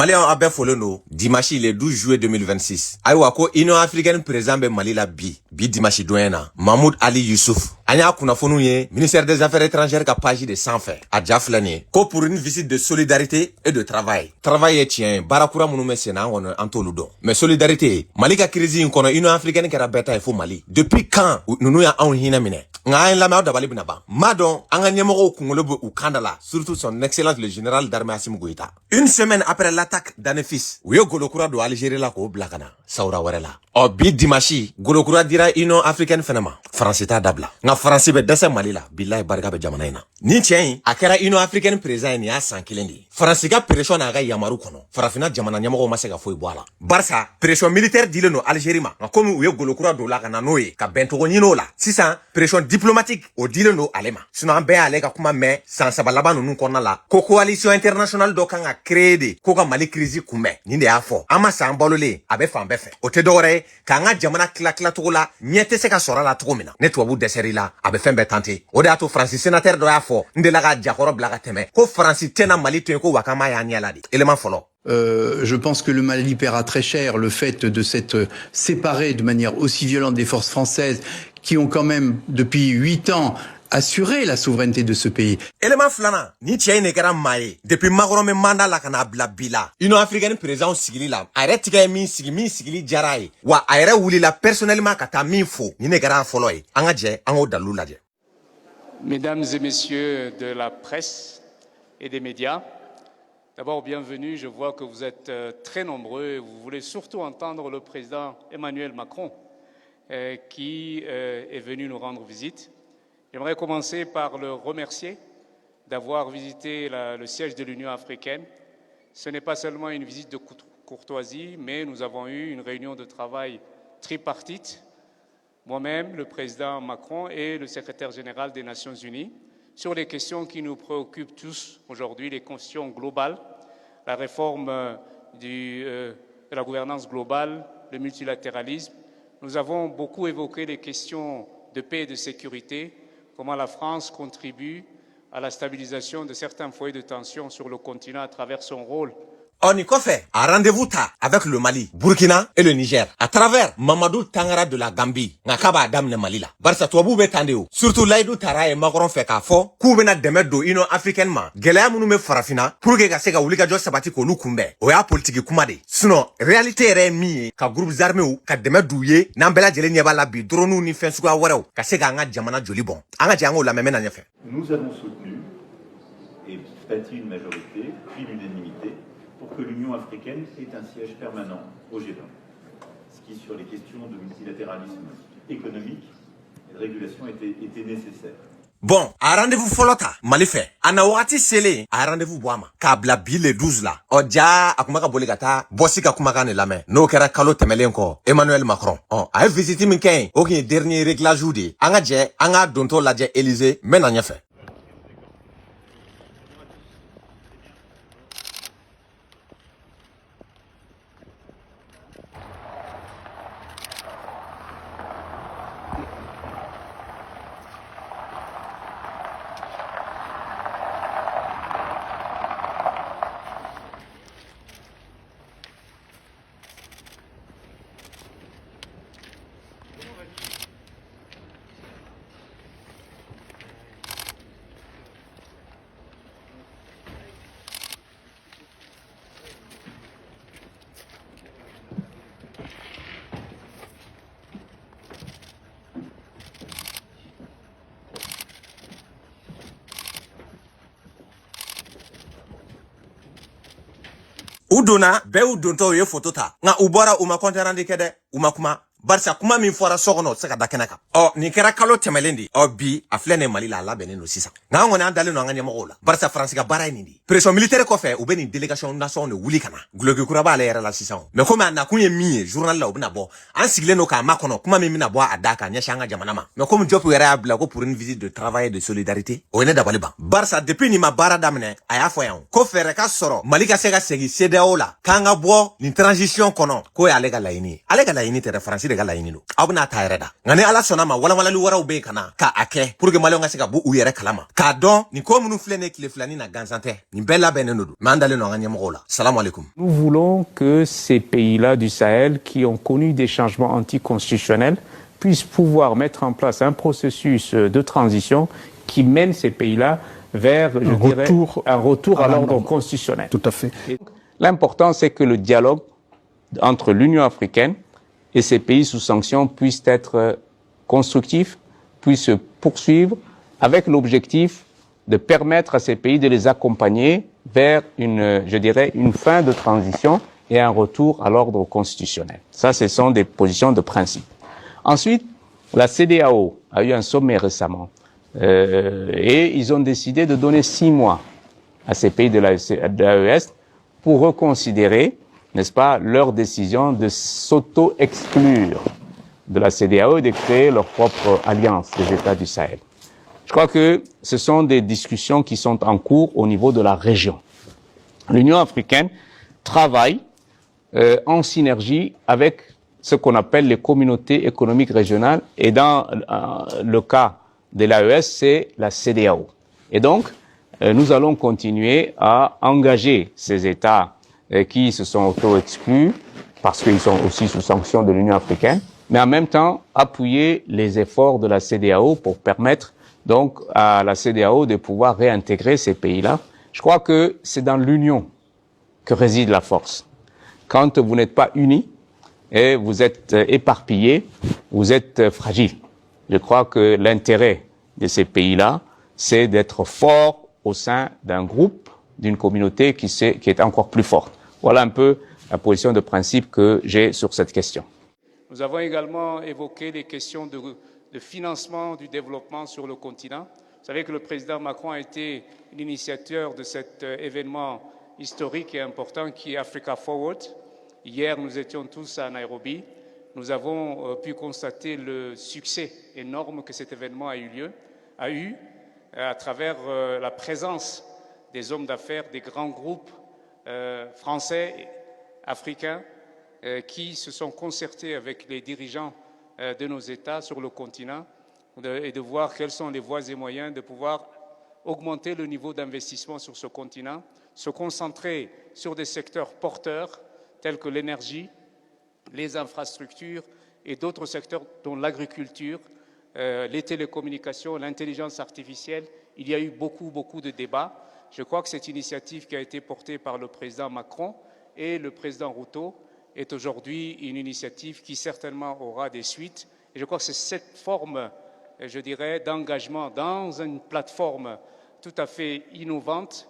Malien a bɛɛ folen do dimanche le 12 juillet 2026 ayiwa ko Union africaine président bɛ Mali la bi dimanche doyen na Mahmoud Ali Youssouf an y'a kunnafoniw ye ministère des affaires étrangères ka page de sanfɛ a ja filɛ nin ye ko pour une visite de solidarité et de travail ye tiɲɛ ye baarakura minnu bɛ sen na an kɔni an t'olu dɔn mais solidarité Mali ka crise in kɔnɔ Union africaine kɛra bɛɛ ta ye fo Mali depuis quand ninnu y'anw hinɛ minɛ nka an lamɛn aw dabali bɛna ban m'a dɔn an ka ɲɛmɔgɔw kunkolo bɛ u kan da la surtout son excellence le général d'armée Assimi Goïta une semaine après l'attaque d'Anefis u ye golokura don Algérie la k'o bila ka na sawura wɛrɛ la ɔ bi dimanche golokura dira Union africaine fɛnɛ ma France t'a dabila nka France bɛ dɛsɛ Mali la bilahi barika bɛ jamana in na ni tiɲɛ in a kɛra Union africaine président ye nin y'a san kelen de ye France ka pression n'a ka yamaru kɔnɔ farafinna jamana ɲɛmɔgɔw ma se ka foyi bɔ a la barisa pression militaire dilen don Algérie ma nka komi u ye golokura don la ka na n'o ye ka bɛncogo ɲini o la sisan pression diplomatique o dilen don ale ma sinon an bɛɛ y'ale ka kuma mɛn san saba laban ninnu kɔnɔna la ko coalition internationale dɔ kan ka créer de ko ka Mali crise kunbɛn nin de y'a fɔ an ma san balolen a bɛ fan bɛɛ fɛ o tɛ dɔwɛrɛ ye k'an ka jamana tila cogo la ɲɛ tɛ se ka sɔrɔ a la cogo min na ne tubabu dɛsɛr'i la a bɛ fɛn bɛɛ tante o de y'a to France sénateur dɔ y'a fɔ n delila ka jakɔrɔ bila ka tɛmɛ ko France tɛna Mali to yen ko Wakama y'a ɲɛ la de élément fɔlɔ. Je pense que le Mali paiera très cher le fait de s'être séparé de manière aussi violente des forces françaises qui ont quand même depuis 8 ans assuré la souveraineté de ce pays. Élément flana, ni cɛ ne kɛra maa ye depuis Macron bɛ mandat la ka n'a bila bi la Union africaine président sigili la a yɛrɛ tigɛ ye min sigili diyara a ye wa a yɛrɛ wulila personnellement ka taa min fo ni ne kɛra fɔlɔ ye an ka jɛ an k'o dalilu lajɛ. Mesdames et messieurs de la presse et des médias, d'abord bienvenue, je vois que vous êtes très nombreux et vous voulez surtout entendre le président Emmanuel Macron qui est venu nous rendre visite. J'aimerais commencer par le remercier d'avoir visité le siège de l'Union africaine. Ce n'est pas seulement une visite de courtoisie, mais nous avons eu une réunion de travail tripartite, moi-même, le président Macron et le secrétaire général des Nations Unies, sur les questions qui nous préoccupent tous aujourd'hui, les questions globales, la réforme de la gouvernance globale, le multilatéralisme. Nous avons beaucoup évoqué les questions de paix et de sécurité, comment la France contribue à la stabilisation de certains foyers de tension sur le continent à travers son rôle. On y fait un rendez-vous avec le Mali, Burkina et le Niger à travers Mamadou Tangara de la Gambie. Nakaba Adam ne Mali la. Barsa tuabu be tandeo. Surtout Laïdou Tara et Macron fait k'a fɔ k'u bena dɛmɛ don Union africaine ma. Gɛlɛya minnu bɛ farafina pour que ka se ka wuli ka jɔ sabati k'olu kunbɛn. O y'a politique kuma de. Sinon réalité yɛrɛ ye min ye ka groupes armés ka dɛmɛ d'u ye n'an bɛɛ lajɛlen ɲɛ b'a la bi drone ni fɛn suguya wɛrɛw ka se k'an ka jamana joli bɔn. An ka jɛ an k'o lamɛn mɛn na ɲɛfɛ. Nous avons soutenu et bâti une majorité puis l'unanimité pour que l'Union africaine ait un siège permanent au G20, ce qui, sur les questions de multilatéralisme économique et de régulation, était nécessaire. Bon, a rendez-vous fɔlɔ ta Mali fɛ a na wagati selen a rendez-vous bɔ a ma k'a bila bi le 12 la ɔ ja a kuma ka boli ka taa bɔsi ka kumakan de lamɛn n'o kɛra kalo tɛmɛlen kɔ Emmanuel Macron a ye visite min kɛ yen o kun ye dernier réglage de ye an ka jɛ an ka dontɔ lajɛ Élysée n bɛ na ɲɛfɛ. U donna bɛɛ y'u dontɔ u ye photo ta nka u bɔra u ma compte rendu kɛ dɛ u ma kuma barisa kuma min fɔra so kɔnɔ o tɛ se ka da kɛnɛ kan nin kɛra kalo tɛmɛlen de bi a filɛ nin Mali la a labɛnnen don sisan nka an kɔni an dalen don an ka ɲɛmɔgɔw la barisa France ka baara ye nin de ye pression militaire kɔfɛ u bɛ nin délégation nation de wuli ka na guloki kura b'ale yɛrɛ la sisan mais komi a nakun ye min ye journal la u bɛna bɔ an sigilen don k'a makɔnɔ kuma min bɛna bɔ a da kan ɲɛsin an ka jamana ma mais komi Diop yɛrɛ y'a bila ko pour une visite de travail et de solidarité o ye ne dabali ban barisa depuis nin ma baara daminɛ a y'a fɔ yan ko fɛɛrɛ ka sɔrɔ Mali ka se ka segin CEDEAO la k'an ka bɔ nin transition kɔnɔ k'o y'ale ka laɲini ye ale ka laɲini tɛ dɛ France de ka laɲini don aw bɛna ta yɛrɛ da nka ni ala sɔnna ma walawalali wɛrɛw bɛ yen ka na k'a kɛ pour que maliyɛnw ka se ka bɔ u yɛrɛ kalama k'a dɔn nin ko minnu filɛ ne tile filani na gansan tɛ nin bɛɛ labɛnnen don mais an dalen don an ka ɲɛmɔgɔw la salamu alaikum. Nous voulons que ces pays-là du Sahel qui ont connu des changements anticonstitutionnels puissent pouvoir mettre en place un processus de transition qui mène ces pays-là vers, un retour à l'ordre constitutionnel. Tout à fait. L'important, c'est que le dialogue entre l'Union africaine et ces pays sous sanctions puisse être constructif, puisse se poursuivre avec l'objectif de permettre à ces pays de les accompagner vers une fin de transition et un retour à l'ordre constitutionnel. Ça, ce sont des positions de principe. Ensuite, la CEDEAO a eu un sommet récemment et ils ont décidé de donner 6 mois à ces pays de l'AES pour reconsidérer, n'est-ce pas, leur décision de s'auto-exclure de la CEDEAO et de créer leur propre alliance des États du Sahel. Je crois que ce sont des discussions qui sont en cours au niveau de la région. L'Union africaine travaille en synergie avec ce qu'on appelle les communautés économiques régionales et dans le cas de l'AES, c'est la CEDEAO. Et donc, nous allons continuer à engager ces États qui se sont auto-exclus parce qu'ils sont aussi sous sanction de l'Union africaine, mais en même temps appuyer les efforts de la CEDEAO pour permettre donc à la CEDEAO de pouvoir réintégrer ces pays-là. Je crois que c'est dans l'union que réside la force. Quand vous n'êtes pas unis et vous êtes éparpillés, vous êtes fragiles. Je crois que l'intérêt de ces pays-là, c'est d'être forts au sein d'un groupe, d'une communauté qui est encore plus forte. Voilà un peu la position de principe que j'ai sur cette question. Nous avons également évoqué les questions de financement du développement sur le continent. Vous savez que le président Macron a été l'initiateur de cet événement historique et important qui est Africa Forward. Hier, nous étions tous à Nairobi. Nous avons pu constater le succès énorme que cet événement a eu à travers la présence des hommes d'affaires, des grands groupes français, africains, qui se sont concertés avec les dirigeants de nos États sur le continent et de voir quelles sont les voies et moyens de pouvoir augmenter le niveau d'investissement sur ce continent, se concentrer sur des secteurs porteurs tels que l'énergie, les infrastructures et d'autres secteurs dont l'agriculture, les télécommunications, l'intelligence artificielle. Il y a eu beaucoup de débats. Je crois que cette initiative qui a été portée par le président Macron et le président Ruto est aujourd'hui une initiative qui certainement aura des suites. Et je crois que c'est cette forme, je dirais, d'engagement dans une plateforme tout à fait innovante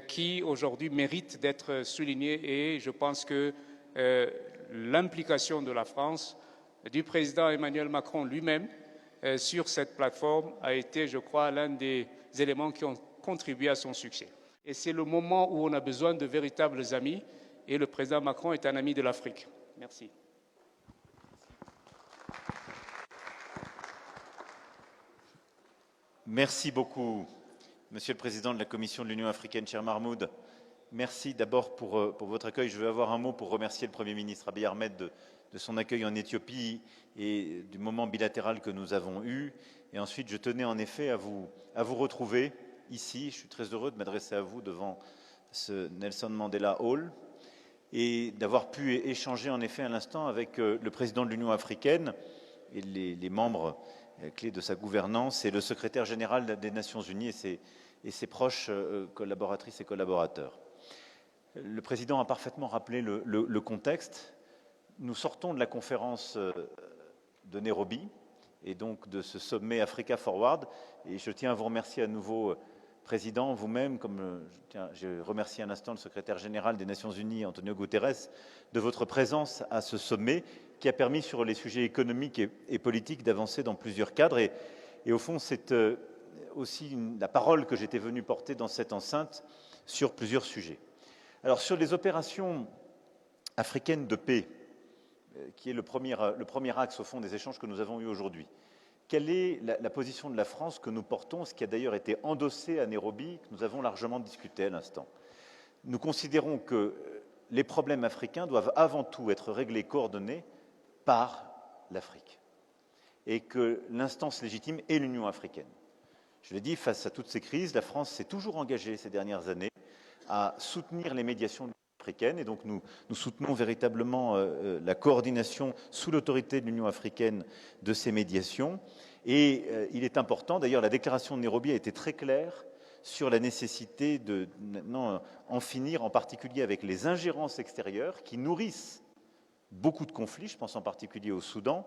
qui aujourd'hui mérite d'être soulignée. Et je pense que l'implication de la France, du président Emmanuel Macron lui-même sur cette plateforme a été, je crois, l'un des éléments qui ont contribué à son succès. Et c'est le moment où on a besoin de véritables amis. Et le président Macron est un ami de l'Afrique. Merci. Merci beaucoup, Monsieur le Président de la Commission de l'Union africaine, cher Mahmoud. Merci d'abord pour votre accueil. Je veux avoir un mot pour remercier le Premier ministre Abiy Ahmed de son accueil en Éthiopie et du moment bilatéral que nous avons eu. Et ensuite, je tenais en effet à vous retrouver ici. Je suis très heureux de m'adresser à vous devant ce Nelson Mandela Hall et d'avoir pu échanger en effet à l'instant avec le président de l'Union africaine et les membres clés de sa gouvernance et le secrétaire général des Nations Unies et ses proches collaboratrices et collaborateurs. Le président a parfaitement rappelé le contexte. Nous sortons de la conférence de Nairobi et donc de ce sommet Africa Forward. Et je tiens à vous remercier à nouveau, Président, vous-même, comme j'ai remercié un instant le secrétaire général des Nations Unies, Antonio Guterres, de votre présence à ce sommet qui a permis sur les sujets économiques et politiques d'avancer dans plusieurs cadres. Et au fond, c'est aussi la parole que j'étais venu porter dans cette enceinte sur plusieurs sujets. Alors, sur les opérations africaines de paix, qui est le premier axe, au fond, des échanges que nous avons eus aujourd'hui, quelle est la position de la France que nous portons, ce qui a d'ailleurs été endossé à Nairobi, que nous avons largement discuté à l'instant. Nous considérons que les problèmes africains doivent avant tout être réglés, coordonnés par l'Afrique et que l'instance légitime est l'Union africaine. Je l'ai dit, face à toutes ces crises, la France s'est toujours engagée ces dernières années à soutenir les médiations africaines et donc nous soutenons véritablement la coordination sous l'autorité de l'Union africaine de ces médiations et il est important, d'ailleurs la déclaration de Nairobi a été très claire sur la nécessité de maintenant en finir en particulier avec les ingérences extérieures qui nourrissent beaucoup de conflits, je pense en particulier au Soudan.